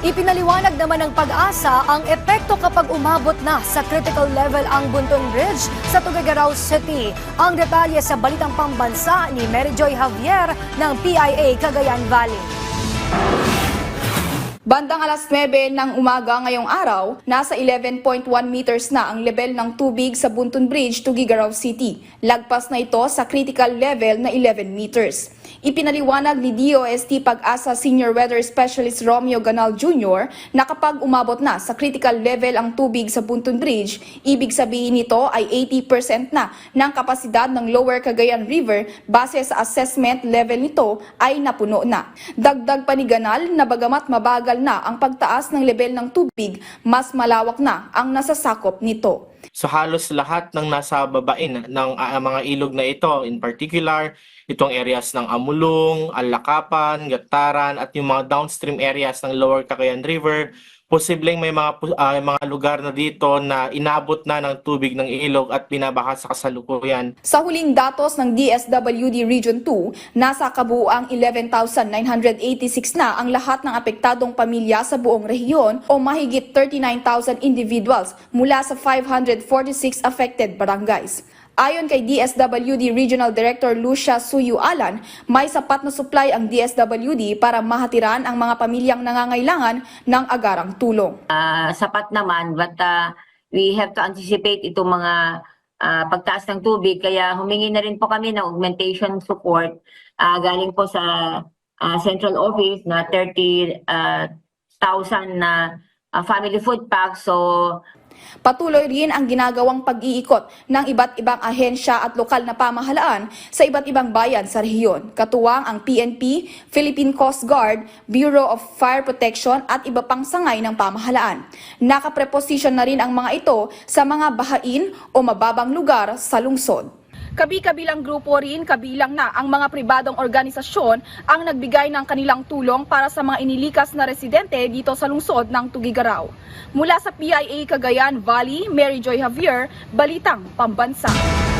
Ipinaliwanag naman ng Pag-asa ang epekto kapag umabot na sa critical level ang Buntun Bridge sa Tuguegarao City. Ang detalye sa Balitang Pambansa ni Mary Joy Javier ng PIA Cagayan Valley. Bandang alas 9 ng umaga ngayong araw, nasa 11.1 meters na ang level ng tubig sa Buntun Bridge, Tuguegarao City. Lagpas na ito sa critical level na 11 meters. Ipinaliwanag ni DOST Pag-asa Senior Weather Specialist Romeo Ganal Jr. na kapag umabot na sa critical level ang tubig sa Buntun Bridge, ibig sabihin nito ay 80% na ng kapasidad ng Lower Cagayan River base sa assessment level nito ay napuno na. Dagdag pa ni Ganal na bagamat mabagal na ang pagtaas ng level ng tubig, mas malawak na ang nasasakop nito. So halos lahat ng nasa babain ng mga ilog na ito, in particular, itong areas ng Amulong, Alakapan, Gataran at yung mga downstream areas ng Lower Cagayan River, posibleng may mga lugar na dito na inabot na ng tubig ng ilog at binabaha sa kasalukuyan. Sa huling datos ng DSWD Region 2, nasa kabuuang 11,986 na ang lahat ng apektadong pamilya sa buong rehiyon o mahigit 39,000 individuals mula sa 546 affected barangays. Ayon kay DSWD Regional Director Lucia Suyu Alan, may sapat na supply ang DSWD para mahatiran ang mga pamilyang nangangailangan ng agarang tulong. Sapat naman, but we have to anticipate itong mga pagtaas ng tubig. Kaya humingi na rin po kami ng augmentation support galing po sa Central Office na 30,000 na family food packs. So, patuloy rin ang ginagawang pag-iikot ng iba't ibang ahensya at lokal na pamahalaan sa iba't ibang bayan sa rehiyon, katuwang ang PNP, Philippine Coast Guard, Bureau of Fire Protection at iba pang sangay ng pamahalaan. Nakapreposisyon na rin ang mga ito sa mga bahain o mababang lugar sa lungsod. Kabi-kabilang grupo rin, kabilang na ang mga pribadong organisasyon ang nagbigay ng kanilang tulong para sa mga inilikas na residente dito sa lungsod ng Tuguegarao. Mula sa PIA Cagayan Valley, Mary Joy Javier, Balitang Pambansa.